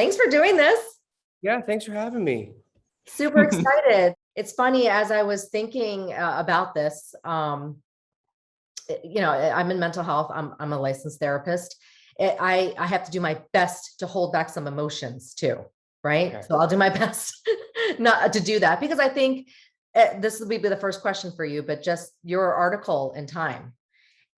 Thanks for doing this. Yeah, thanks for having me. Super excited. It's funny, as I was thinking about this, I'm in mental health. I'm a licensed therapist. I have to do my best to hold back some emotions too, right? Okay. So I'll do my best not to do that, because I think this will be the first question for you, but just your article in Time.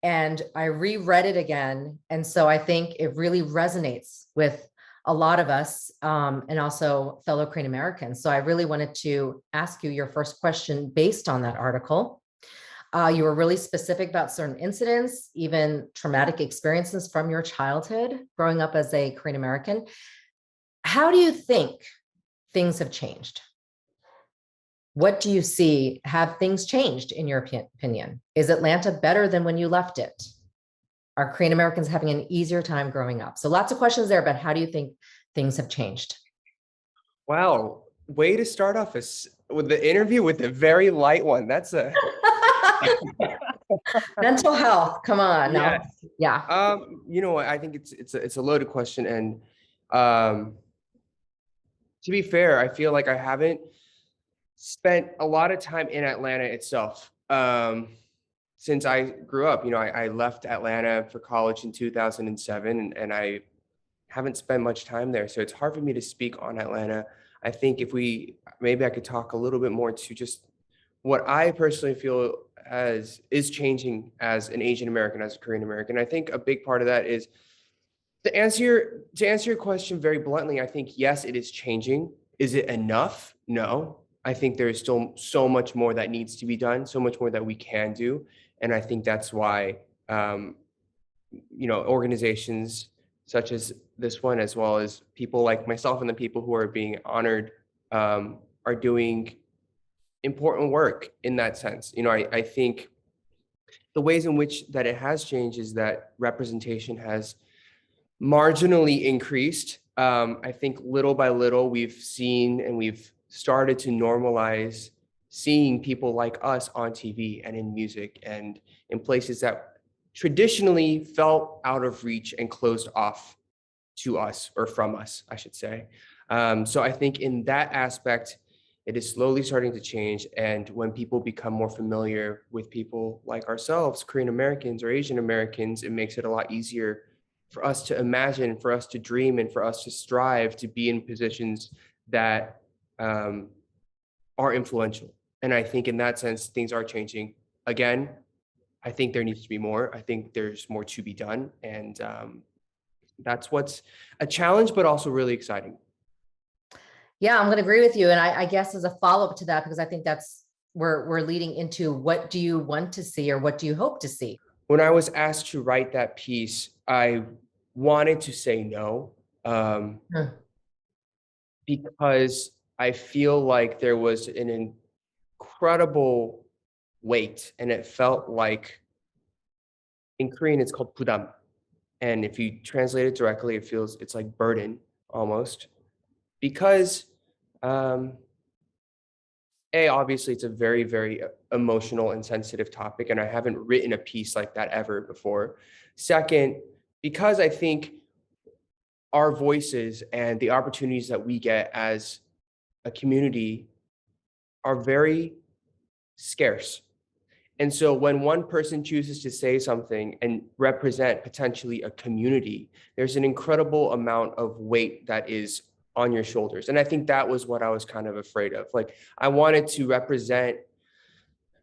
And I reread it again. And so I think it really resonates with a lot of us, and also fellow Korean Americans. So I really wanted to ask you your first question based on that article. You were really specific about certain incidents, even traumatic experiences from your childhood growing up as a Korean American. How do you think things have changed? What do you see? Have things changed in your opinion? Is Atlanta better than when you left it? Are Korean Americans having an easier time growing up? So lots of questions there, but how do you think things have changed? Wow, way to start off with the interview with a very light one. That's a Mental health, come on now. yes. Yeah. You know what? I think it's a loaded question, and um, to be fair, I feel like I haven't spent a lot of time in Atlanta itself. Since I grew up, I left Atlanta for college in 2007, and I haven't spent much time there. So it's hard for me to speak on Atlanta. I think maybe I could talk a little bit more to just what I personally feel as is changing as an Asian American, as a Korean American. I think a big part of that is to answer your question very bluntly. I think, yes, it is changing. Is it enough? No. I think there is still so much more that needs to be done, so much more that we can do. And I think that's why, organizations such as this one, as well as people like myself and the people who are being honored, are doing important work in that sense. I think the ways in which that it has changed is that representation has marginally increased. I think little by little, we've seen and we've started to normalize seeing people like us on TV and in music and in places that traditionally felt out of reach and closed off to us, or from us, I should say. So I think in that aspect, it is slowly starting to change. And when people become more familiar with people like ourselves, Korean Americans or Asian Americans, it makes it a lot easier for us to imagine, for us to dream, and for us to strive to be in positions that are influential. And I think in that sense, things are changing. Again, I think there needs to be more. I think there's more to be done. And that's what's a challenge, but also really exciting. Yeah, I'm going to agree with you. And I guess as a follow-up to that, because I think that's where we're leading into, what do you want to see, or what do you hope to see? When I was asked to write that piece, I wanted to say no, because I feel like there was an incredible weight, and it felt like, in Korean, it's called budam. And if you translate it directly, it's like burden almost, because um, obviously it's a very, very emotional and sensitive topic, and I haven't written a piece like that ever before. Second, because I think our voices and the opportunities that we get as a community are very scarce. And so when one person chooses to say something and represent potentially a community, there's an incredible amount of weight that is on your shoulders. And I think that was what I was kind of afraid of. Like, I wanted to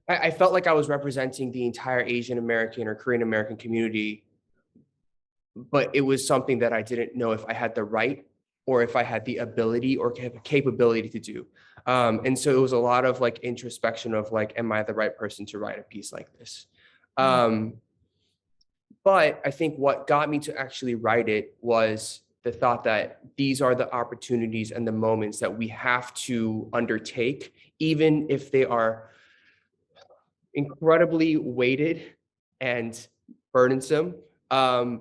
I felt like I was representing the entire Asian American or Korean American community, but it was something that I didn't know if I had the right, or if I had the ability or capability to do. And so it was a lot of like introspection of like, am I the right person to write a piece like this? But I think what got me to actually write it was the thought that these are the opportunities and the moments that we have to undertake, even if they are incredibly weighted and burdensome, and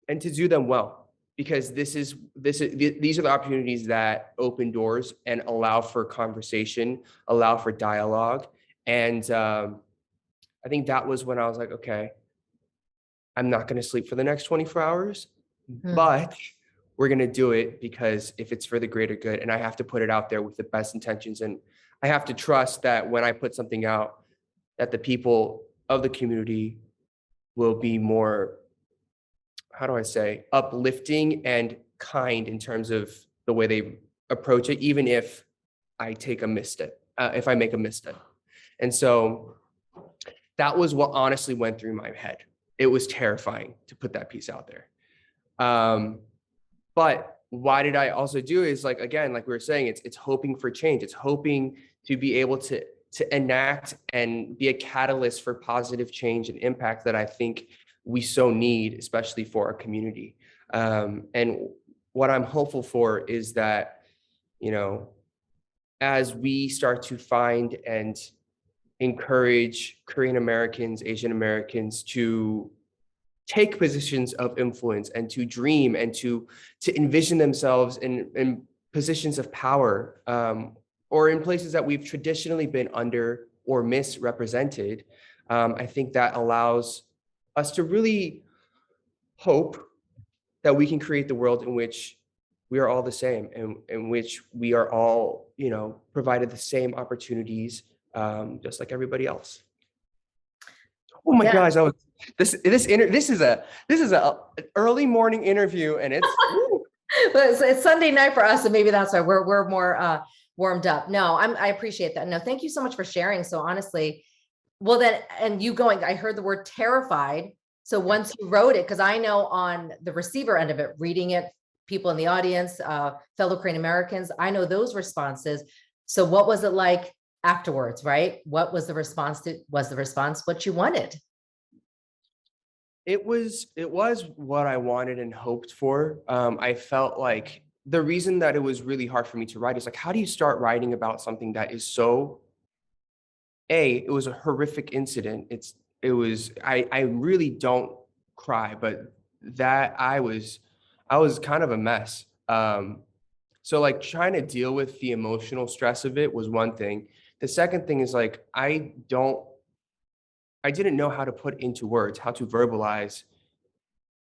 to do them well, because these are the opportunities that open doors and allow for conversation, allow for dialogue. And I think that was when I was like, okay, I'm not going to sleep for the next 24 hours, but we're going to do it because if it's for the greater good, and I have to put it out there with the best intentions. And I have to trust that when I put something out, that the people of the community will be more, how do I say, uplifting and kind in terms of the way they approach it, even if I take a misstep, if I make a misstep. And so that was what honestly went through my head. It was terrifying to put that piece out there. But why did I also do is, like, again, like we were saying, it's hoping for change. It's hoping to be able to enact and be a catalyst for positive change and impact that I think we so need, especially for our community. And what I'm hopeful for is that, you know, as we start to find and encourage Korean Americans, Asian Americans to take positions of influence and to dream and to envision themselves in positions of power, or in places that we've traditionally been under or misrepresented, I think that allows us to really hope that we can create the world in which we are all the same, and in which we are all, you know, provided the same opportunities, just like everybody else. Oh my Yeah. gosh, this is a early morning interview, and it's But it's Sunday night for us, and maybe that's why we're more warmed up. No, I appreciate that. No, thank you so much for sharing. So honestly, well then, and you going, I heard the word terrified. So once you wrote it, because I know on the receiver end of it, reading it, people in the audience, fellow Korean Americans, I know those responses. So what was it like afterwards, right? What was the response to, was the response what you wanted? it was what I wanted and hoped for. I felt like the reason that it was really hard for me to write is, like, how do you start writing about something that is so, it was a horrific incident. I really don't cry, but that I was kind of a mess. So, like, trying to deal with the emotional stress of it was one thing. The second thing is, like, I didn't know how to put into words, how to verbalize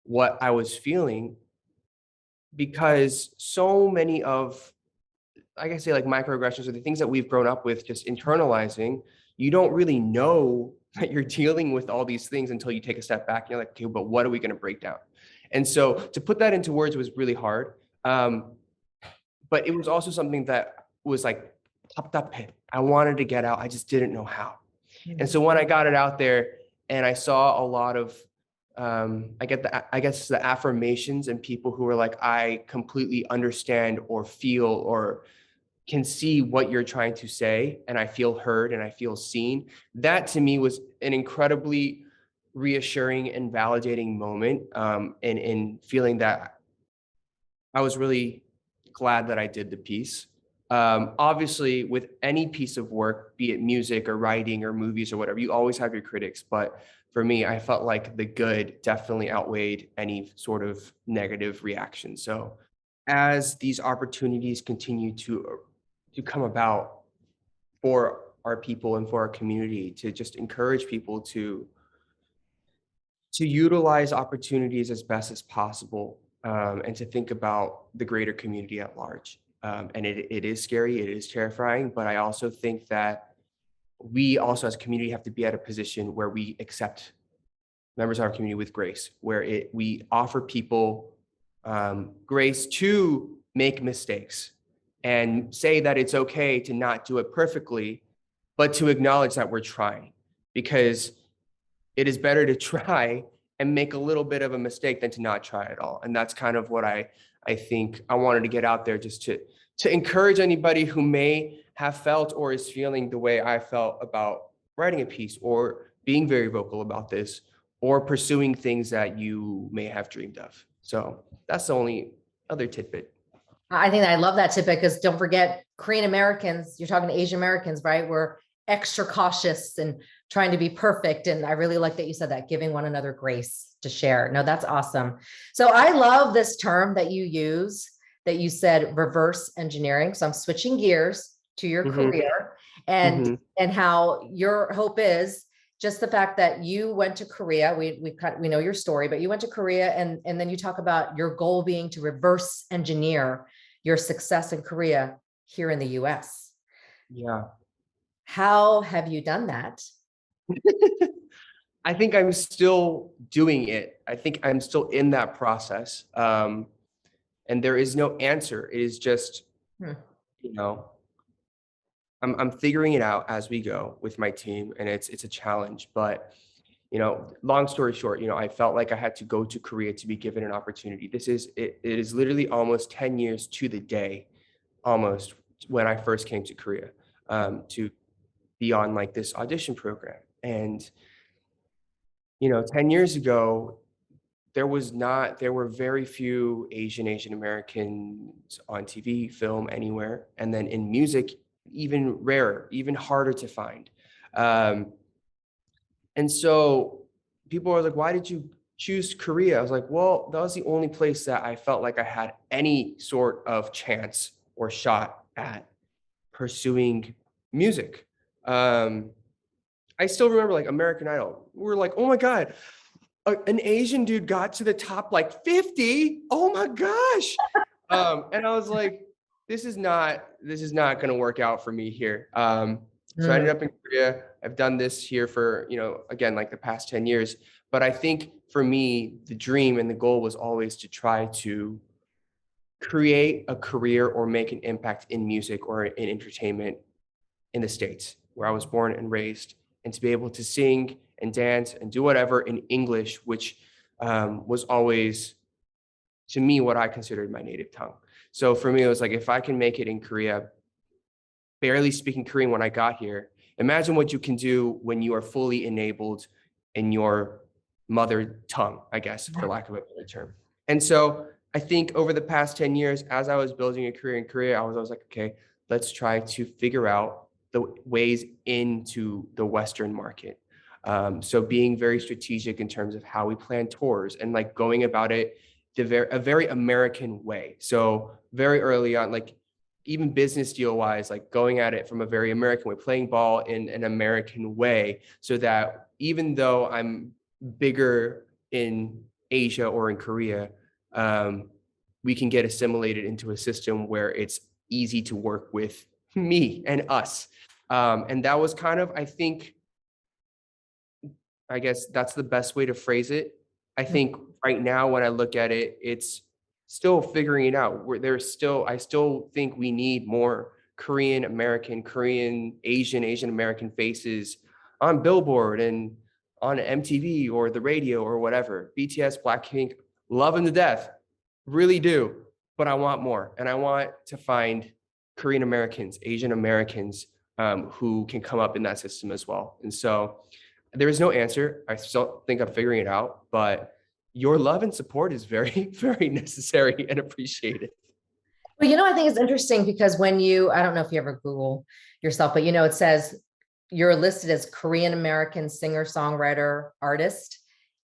what I was feeling, because so many of, like I say, like, microaggressions or the things that we've grown up with, just internalizing, you don't really know that you're dealing with all these things until you take a step back and you're like, okay, but what are we going to break down? And so to put that into words was really hard. But it was also something that was like popped up. I wanted to get out. I just didn't know how. And so when I got it out there and I saw a lot of, I guess the affirmations and people who were like, I completely understand or feel or can see what you're trying to say, and I feel heard and I feel seen. That to me was an incredibly reassuring and validating moment, and in feeling that I was really glad that I did the piece. Obviously, with any piece of work, be it music or writing or movies or whatever, you always have your critics. But for me, I felt like the good definitely outweighed any sort of negative reaction. So as these opportunities continue to come about for our people and for our community, to just encourage people to utilize opportunities as best as possible, and to think about the greater community at large. And it is scary, it is terrifying, but I also think that we also as a community have to be at a position where we accept members of our community with grace, where we offer people grace to make mistakes and say that it's okay to not do it perfectly, but to acknowledge that we're trying, because it is better to try and make a little bit of a mistake than to not try at all. And that's kind of what I think I wanted to get out there, just to encourage anybody who may have felt or is feeling the way I felt about writing a piece or being very vocal about this or pursuing things that you may have dreamed of. So that's the only other tidbit. I think I love that tidbit, because don't forget, Korean Americans, you're talking to Asian Americans, right? We're extra cautious and trying to be perfect. And I really like that you said that, giving one another grace to share. No, that's awesome. So I love this term that you use, that you said reverse engineering. So I'm switching gears to your career and how your hope is just the fact that you went to Korea. We know your story, but you went to Korea, and then you talk about your goal being to reverse engineer your success in Korea here in the US. Yeah. How have you done that? I think I'm still doing it. I think I'm still in that process. And there is no answer. It is just, Hmm. you know, I'm figuring it out as we go with my team, and it's a challenge. But long story short, I felt like I had to go to Korea to be given an opportunity. It is literally almost 10 years to the day, almost, when I first came to Korea, to be on like this audition program. And 10 years ago, there were very few Asian Americans on TV, film, anywhere. And then in music, even rarer, even harder to find. And so people are like, why did you choose Korea? I was like, well, that was the only place that I felt like I had any sort of chance or shot at pursuing music. I still remember like American Idol. We were like, oh my God, an Asian dude got to the top like 50. Oh my gosh. And I was like, this is not going to work out for me here. So I ended Mm. up in Korea. I've done this here for, again, like the past 10 years. But I think for me, the dream and the goal was always to try to create a career or make an impact in music or in entertainment in the States, where I was born and raised, and to be able to sing and dance and do whatever in English, which was always, to me, what I considered my native tongue. So for me, it was like, if I can make it in Korea, barely speaking Korean when I got here, imagine what you can do when you are fully enabled in your mother tongue, I guess, for lack of a better term. And so I think over the past 10 years, as I was building a career in Korea, I was like, okay, let's try to figure out the ways into the Western market. So being very strategic in terms of how we plan tours and like going about it a very American way. So very early on, like even business deal wise, like going at it from a very American way, playing ball in an American way, so that even though I'm bigger in Asia or in Korea, we can get assimilated into a system where it's easy to work with me and us. And that was kind of, I guess that's the best way to phrase it. I think right now, when I look at it, it's still figuring it out. I still think we need more Korean American, Korean, Asian American faces on Billboard and on MTV or the radio or whatever. BTS, Blackpink, love them to death, really do. But I want more, and I want to find Korean Americans, Asian Americans who can come up in that system as well. And so there is no answer. I still think I'm figuring it out, but your love and support is very, very necessary and appreciated. Well, I think it's interesting because I don't know if you ever Google yourself, but it says you're listed as Korean American singer, songwriter, artist.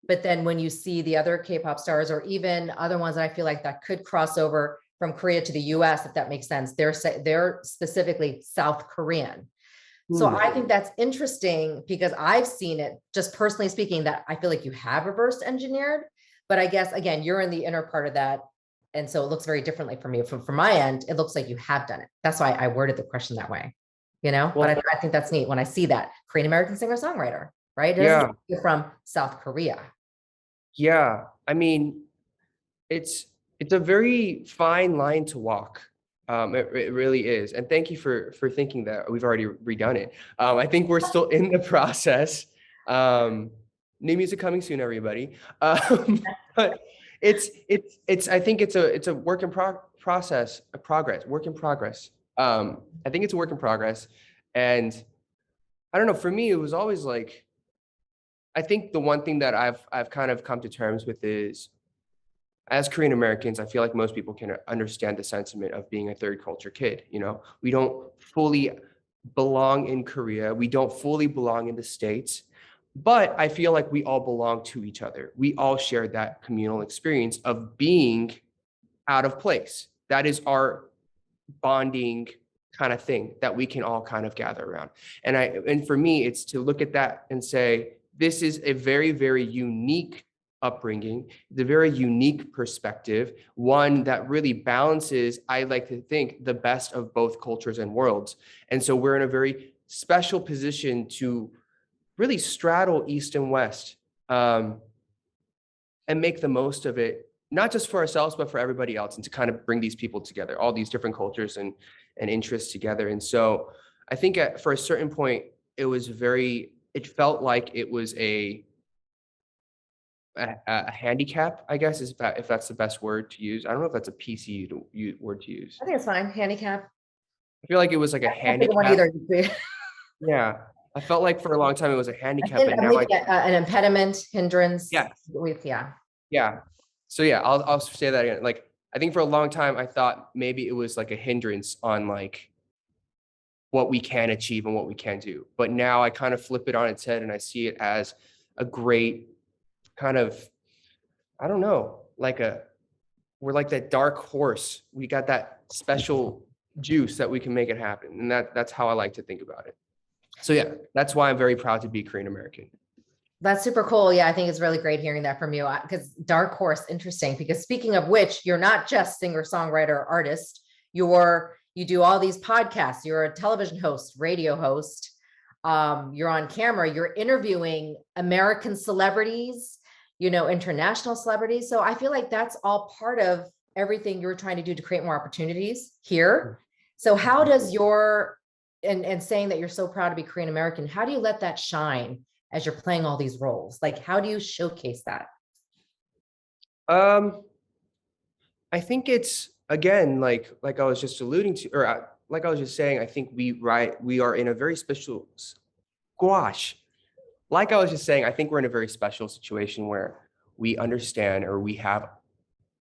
But then when you see the other K-pop stars or even other ones that I feel like that could cross over from Korea to the US, if that makes sense, they're specifically South Korean. So I think that's interesting because I've seen it, just personally speaking, that I feel like you have reverse engineered, but I guess, again, you're in the inner part of that. And so it looks very differently for me. From my end, it looks like you have done it. That's why I worded the question that way, Well, but I think that's neat when I see that Korean American singer songwriter, right? It doesn't yeah, you're from South Korea. yeah. I mean, it's a very fine line to walk. It really is. And thank you for thinking that. We've already redone it. I think we're still in the process. New music coming soon, everybody. But I think it's a work in progress. I think it's a work in progress. And I don't know, for me, it was always like, I think the one thing that I've kind of come to terms with is, as Korean Americans, I feel like most people can understand the sentiment of being a third culture kid. We don't fully belong in Korea. We don't fully belong in the States, but I feel like we all belong to each other. We all share that communal experience of being out of place. That is our bonding kind of thing that we can all kind of gather around. And for me, it's to look at that and say, this is a very, very unique upbringing, the very unique perspective, one that really balances, I like to think, the best of both cultures and worlds. And so we're in a very special position to really straddle East and West, and make the most of it, not just for ourselves, but for everybody else, and to kind of bring these people together, all these different cultures and interests together. And so I think for a certain point, it felt like it was a handicap, I guess, if that's the best word to use. I don't know if that's a PC word to use. I think it's fine. Handicap. I feel like it was like a I think one handicap. either. Yeah. I felt like for a long time it was a handicap, And but now an impediment, hindrance. yeah. Yeah. Yeah. So yeah, I'll say that again. Like, I think for a long time I thought maybe it was like a hindrance on like what we can achieve and what we can do. But now I kind of flip it on its head and I see it as a great kind of, I don't know, we're like that dark horse. We got that special juice that we can make it happen. And that's how I like to think about it. So yeah, that's why I'm very proud to be Korean American. That's super cool. Yeah, I think it's really great hearing that from you, because dark horse, interesting, because speaking of which, you're not just singer, songwriter, artist, you do all these podcasts, you're a television host, radio host, you're on camera, you're interviewing American celebrities, international celebrities. So I feel like that's all part of everything you're trying to do to create more opportunities here. So how does and saying that you're so proud to be Korean American, how do you let that shine as you're playing all these roles? Like, how do you showcase that? I think it's, again, like I was just alluding to, or like I was just saying, I think we are in a very special squash. Like I was just saying, I think we're in a very special situation where we understand, or we have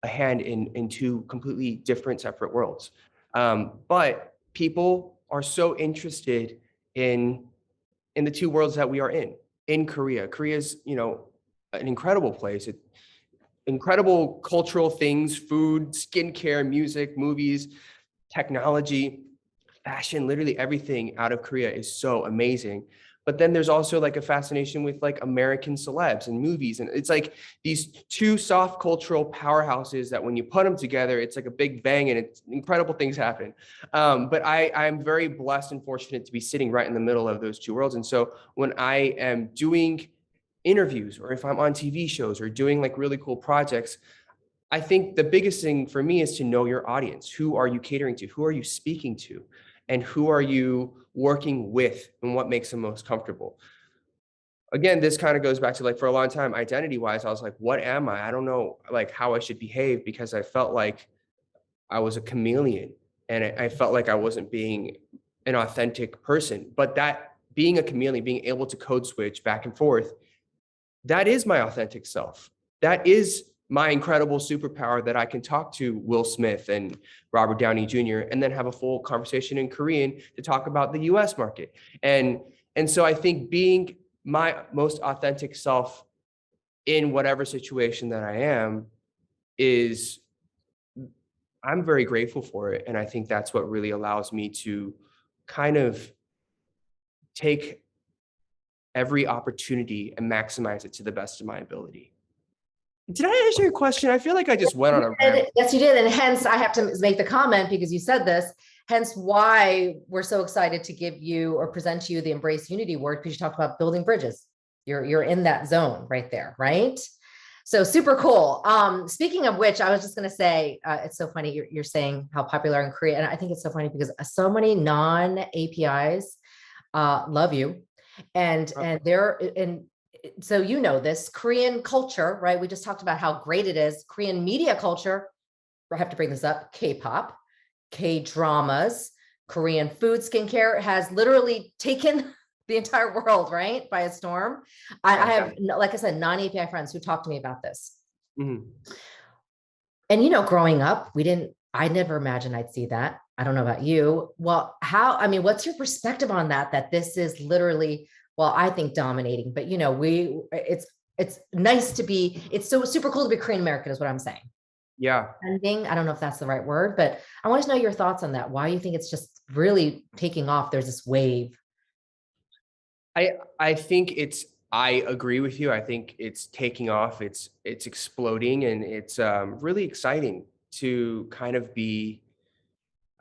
a hand in two completely different, separate worlds. But people are so interested in the two worlds that we are in Korea. Korea's, an incredible place. Incredible cultural things, food, skincare, music, movies, technology, fashion, literally everything out of Korea is so amazing. But then there's also like a fascination with like American celebs and movies. And it's like these two soft cultural powerhouses that when you put them together, it's like a big bang and it's incredible things happen. But I'm very blessed and fortunate to be sitting right in the middle of those two worlds. And so when I am doing interviews, or if I'm on TV shows or doing like really cool projects, I think the biggest thing for me is to know your audience. Who are you catering to? Who are you speaking to? And who are you working with, and what makes them most comfortable? Again, this kind of goes back to, like, for a long time, identity wise, I was like, what am I? I don't know like how I should behave, because I felt like I was a chameleon, and I felt like I wasn't being an authentic person. But that being a chameleon, being able to code switch back and forth, that is my authentic self. That is my incredible superpower, that I can talk to Will Smith and Robert Downey Jr. and then have a full conversation in Korean to talk about the US market. And so I think being my most authentic self in whatever situation that I am I'm very grateful for it. And I think that's what really allows me to kind of take every opportunity and maximize it to the best of my ability. Did I answer your question? I feel like I just went on a rant. Yes, you did. And hence I have to make the comment, because you said this, hence why we're so excited to give you or present to you the Embrace Unity Award, because you talked about building bridges. You're in that zone right there, right? So super cool. Speaking of which, I was just going to say, it's so funny. You're saying how popular in Korea. And I think it's so funny because so many non-APIs love you. And so this Korean culture, right? We just talked about how great it is. Korean media culture, I have to bring this up, K-pop, K-dramas, Korean food, skincare has literally taken the entire world, right, by a storm. I have, like I said, non-API friends who talk to me about this. Mm-hmm. And, growing up, I never imagined I'd see that. I don't know about you. Well, what's your perspective on that this is literally, well, I think dominating, but it's nice to be, it's so super cool to be Korean American is what I'm saying. Yeah. trending. I don't know if that's the right word, but I want to know your thoughts on that. Why you think it's just really taking off? There's this wave. I think I agree with you. I think it's taking off. It's exploding, and it's really exciting to kind of be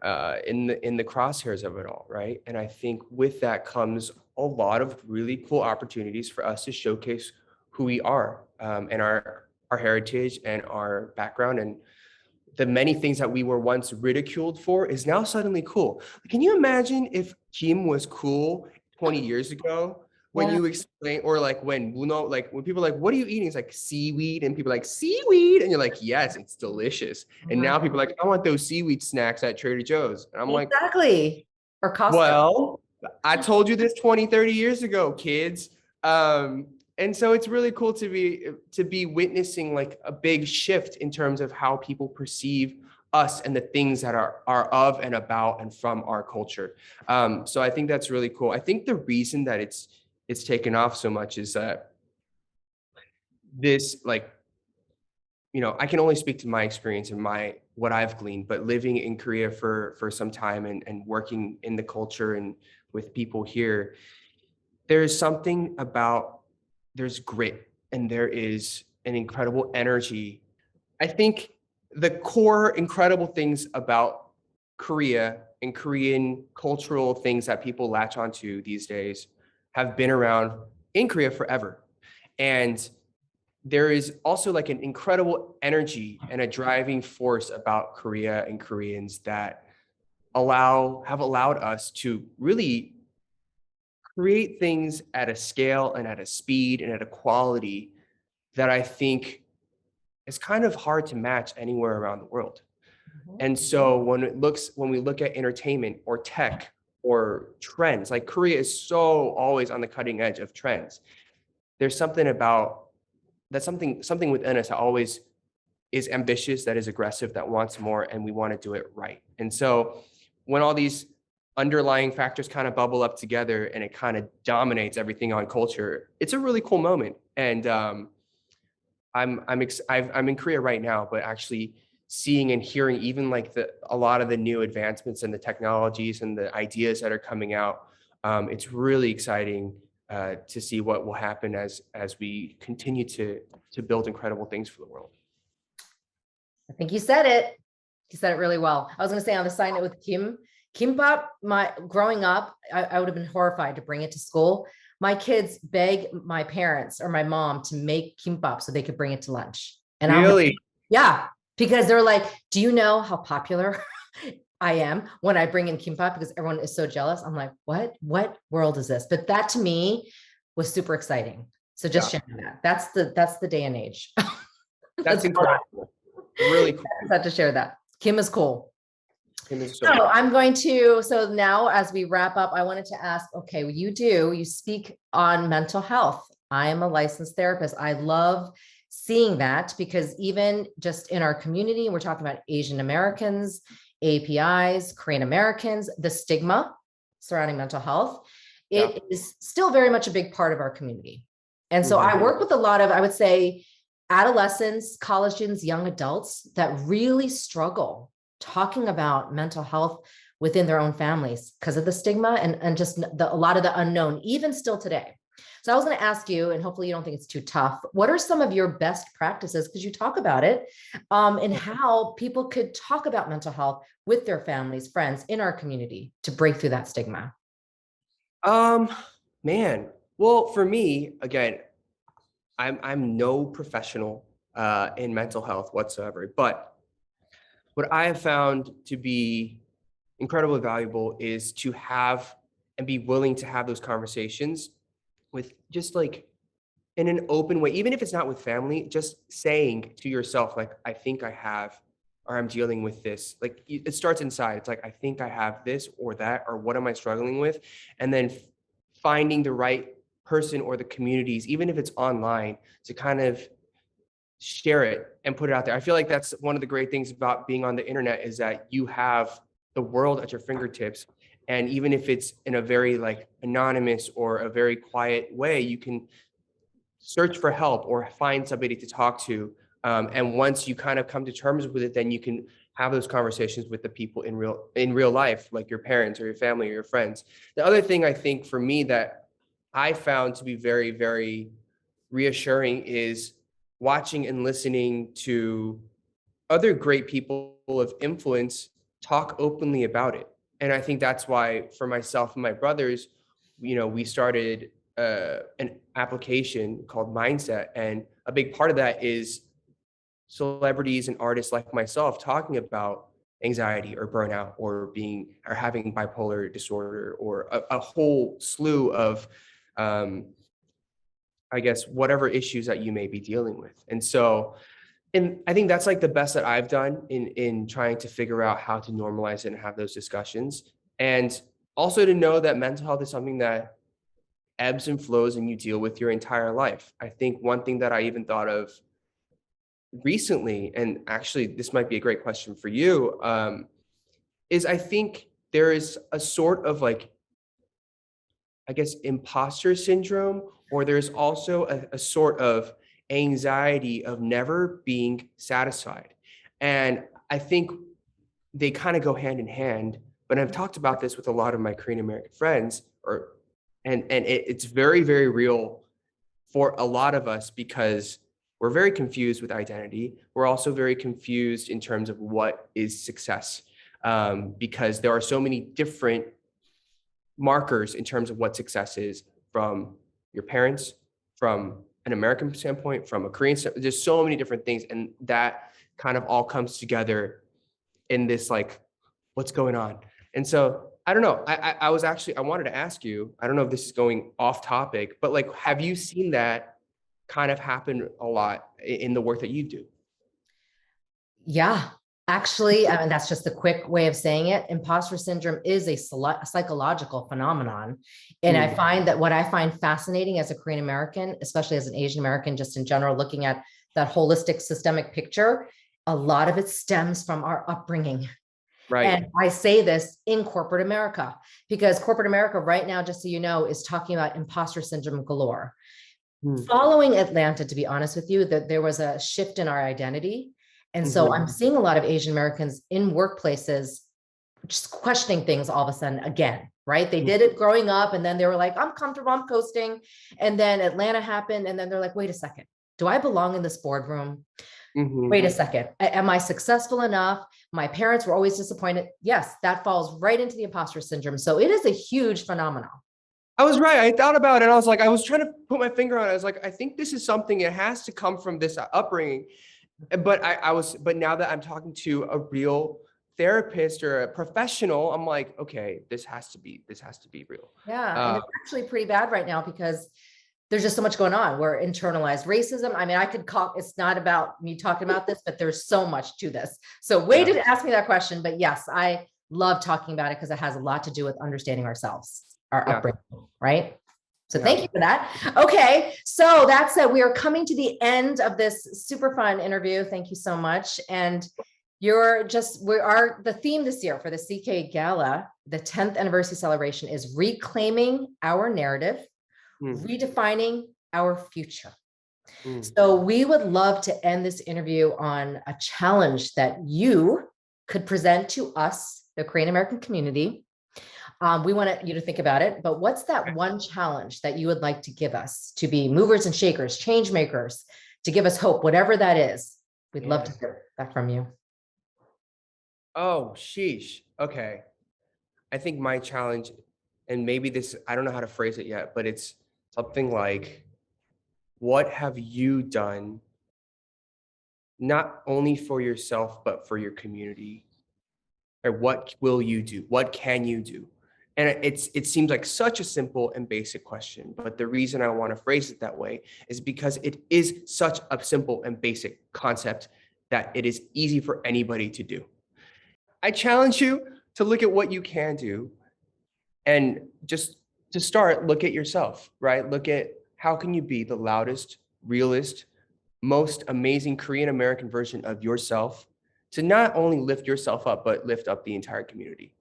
in the crosshairs of it all, right? And I think with that comes a lot of really cool opportunities for us to showcase who we are, and our heritage and our background, and the many things that we were once ridiculed for is now suddenly cool. Can you imagine if Kim was cool 20 years ago? When Yeah. you explain, or like when Muno, like when people are like, what are you eating? It's like seaweed, and people are like seaweed, and you're like, yes, it's delicious. And now Mhm. people are like, I want those seaweed snacks at Trader Joe's. And I'm like, Exactly. Or Costco. well, I told you this 20, 30 years ago, kids. And so it's really cool to be witnessing like a big shift in terms of how people perceive us and the things that are of and about and from our culture. So I think that's really cool. I think the reason that it's taken off so much is that this like, I can only speak to my experience and my what I've gleaned, but living in Korea for some time and working in the culture and with people here, there's something about there's grit and there is an incredible energy. I think the core incredible things about Korea and Korean cultural things that people latch onto these days have been around in Korea forever. And there is also like an incredible energy and a driving force about Korea and Koreans that have allowed us to really create things at a scale and at a speed and at a quality that I think is kind of hard to match anywhere around the world. Mhm. And so when we look at entertainment or tech or trends, like Korea is so always on the cutting edge of trends. There's something about that's something within us that always is ambitious, that is aggressive, that wants more, and we want to do it right. And so when all these underlying factors kind of bubble up together and it kind of dominates everything on culture, it's a really cool moment. And I'm in Korea right now, but actually seeing and hearing even like a lot of the new advancements and the technologies and the ideas that are coming out, it's really exciting to see what will happen as we continue to build incredible things for the world. I think you said it. You said it really well. I was going to say on the side note with kimbap, my growing up, I would have been horrified to bring it to school. My kids beg my parents or my mom to make kimbap so they could bring it to lunch. And I'm like, Really? yeah, because they're like, do you know how popular I am when I bring in kimbap because everyone is so jealous? I'm like, what world is this? But that to me was super exciting. So just Yeah, sharing that. That's the day and age. that's That's all incredible. Really cool. I had to share that. Kim is cool. Kim is so So cool. I'm going to, so now as we wrap up, I wanted to ask, okay, well, you speak on mental health. I am a licensed therapist. I love seeing that because even just in our community, we're talking about Asian Americans, APIs, Korean Americans, the stigma surrounding mental health, Yeah. it is still very much a big part of our community. And so Mhm. I work with a lot of, I would say, adolescents, college students, young adults that really struggle talking about mental health within their own families because of the stigma and just a lot of the unknown, even still today. So I was going to ask you, and hopefully you don't think it's too tough, what are some of your best practices, because you talk about it, and how people could talk about mental health with their families, friends in our community to break through that stigma? Um, Man, well, for me, again, I'm no professional in mental health whatsoever, but what I have found to be incredibly valuable is to have and be willing to have those conversations with just like in an open way, even if it's not with family, just saying to yourself, like, I think I have, or I'm dealing with this. Like, it starts inside. It's like, I think I have this or that, or what am I struggling with? And then finding the right person or the communities, even if it's online, to kind of share it and put it out there. I feel like that's one of the great things about being on the internet is that you have the world at your fingertips. And even if it's in a very like anonymous or a very quiet way, you can search for help or find somebody to talk to And once you kind of come to terms with it, then you can have those conversations with the people in real life, like your parents or your family or your friends. The other thing I think for me that I found to be very, very reassuring is watching and listening to other great people of influence talk openly about it. And I think that's why for myself and my brothers, we started an application called Mindset. And a big part of that is celebrities and artists like myself talking about anxiety or burnout or having bipolar disorder or a whole slew of um, I guess whatever issues that you may be dealing with. And I think that's like the best that I've done in trying to figure out how to normalize it and have those discussions. And also to know that mental health is something that ebbs and flows and you deal with your entire life. I think one thing that I even thought of recently, and actually this might be a great question for you, is I think there is a sort of like, I guess, imposter syndrome, or there's also a sort of anxiety of never being satisfied. And I think they kind of go hand in hand. But I've talked about this with a lot of my Korean American friends, it's very, very real for a lot of us because we're very confused with identity. We're also very confused in terms of what is success, because there are so many different markers in terms of what success is from your parents, from an American standpoint, from a Korean standpoint. There's so many different things, and that kind of all comes together in this like, what's going on? And so I don't know. I wanted to ask you, I don't know if this is going off topic, but like, have you seen that kind of happen a lot in the work that you do? Yeah, actually, I mean, that's just the quick way of saying it. Imposter syndrome is a psychological phenomenon. And I Mm, find that what I find fascinating as a Korean American, especially as an Asian American, just in general, looking at that holistic systemic picture, a lot of it stems from our upbringing. right. And I say this in corporate America, because corporate America right now, just so you know, is talking about imposter syndrome galore. Mm, Following Atlanta, to be honest with you, that there was a shift in our identity. And so mhm, I'm seeing a lot of Asian Americans in workplaces just questioning things all of a sudden again, right? They mm, did it growing up and then they were like, I'm comfortable, I'm coasting. And then Atlanta happened. And then they're like, wait a second, do I belong in this boardroom? Wait mhm. a second, am I successful enough? My parents were always disappointed. Yes, that falls right into the imposter syndrome. So it is a huge phenomenon. I was right. I thought about it. I was like, I was trying to put my finger on it. I was like, I think this is something, it has to come from this upbringing. But now that I'm talking to a real therapist or a professional, I'm like, okay, this has to be real. Yeah. And Uh, it's actually pretty bad right now because there's just so much going on. We're internalized racism. I mean, I could call, it's not about me talking about this, but there's so much to this. So yeah, wait to ask me that question. But yes, I love talking about it because it has a lot to do with understanding ourselves, our yeah, upbringing, right? So yeah. thank you for that. Okay. So that said, we are coming to the end of this super fun interview. Thank you so much. And the theme this year for the CKA Gala, the 10th anniversary celebration, is reclaiming our narrative, Mm, redefining our future. mm. So we would love to end this interview on a challenge that you could present to us, the Korean American community. We want you to think about it, but what's that one challenge that you would like to give us to be movers and shakers, change makers, to give us hope, whatever that is? We'd love to Yeah. hear that from you. Oh, sheesh. Okay. I think my challenge, and maybe this, I don't know how to phrase it yet, but it's something like, what have you done not only for yourself, but for your community? Or what will you do? What can you do? And it seems like such a simple and basic question, but the reason I want to phrase it that way is because it is such a simple and basic concept that it is easy for anybody to do. I challenge you to look at what you can do, and just to start, look at yourself, right? Look at how can you be the loudest, realest, most amazing Korean American version of yourself, to not only lift yourself up, but lift up the entire community.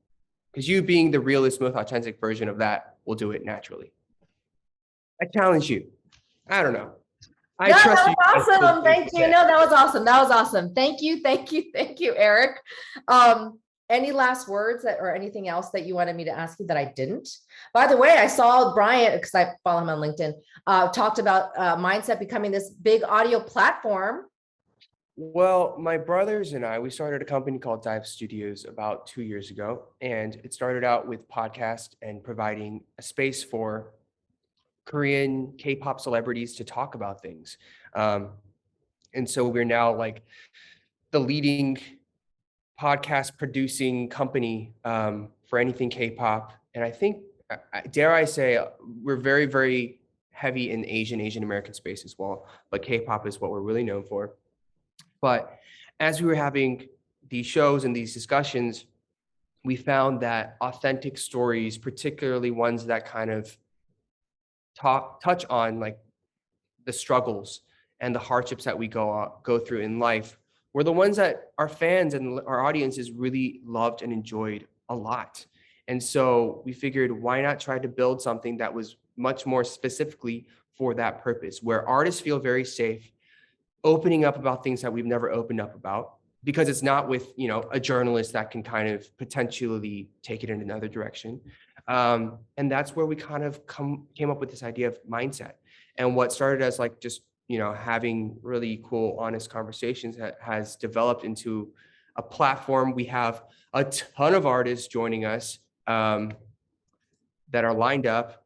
Because you being the realest, most authentic version of that will do it naturally. I challenge you. I don't know. I No, that trust was you guys to awesome. do Thank you. it. No, that was awesome. That was awesome. Thank you. Thank you. Thank you, Eric. Any last words that or anything else that you wanted me to ask you that I didn't? By the way, I saw Brian, because I follow him on LinkedIn, talked about Mindset becoming this big audio platform. Well, my brothers and I, we started a company called Dive Studios about 2 years ago, and it started out with podcast and providing a space for Korean K-pop celebrities to talk about things. And so we're now like the leading podcast producing company for anything K-pop. And I think, dare I say, we're very, very heavy in Asian American space as well. But K-pop is what we're really known for. But as we were having these shows and these discussions, we found that authentic stories, particularly ones that kind of touch on like the struggles and the hardships that we go through in life, were the ones that our fans and our audiences really loved and enjoyed a lot. And so we figured, why not try to build something that was much more specifically for that purpose, where artists feel very safe opening up about things that we've never opened up about, because it's not with, you know, a journalist that can kind of potentially take it in another direction. And that's where we kind of came up with this idea of mindset. And what started as like just, you know, having really cool, honest conversations has developed into a platform. We have a ton of artists joining us that are lined up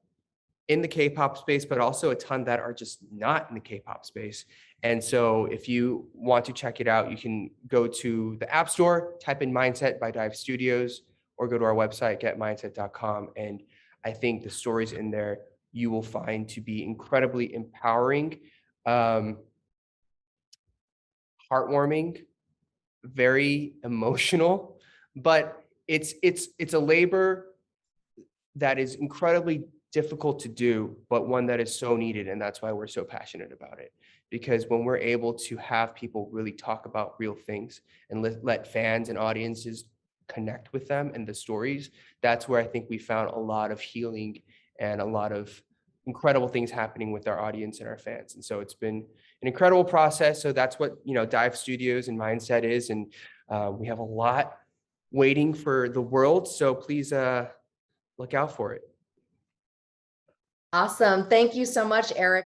in the K-pop space, but also a ton that are just not in the K-pop space. And so if you want to check it out, you can go to the App Store, type in Mindset by Dive Studios, or go to our website, getmindset.com. And I think the stories in there you will find to be incredibly empowering, heartwarming, very emotional, but it's a labor that is incredibly difficult to do, but one that is so needed. And that's why we're so passionate about it. Because when we're able to have people really talk about real things and let fans and audiences connect with them and the stories, that's where I think we found a lot of healing and a lot of incredible things happening with our audience and our fans. And so it's been an incredible process. So that's what, you know, Dive Studios and Mindset is. And we have a lot waiting for the world. So please look out for it. Awesome. Thank you so much, Eric.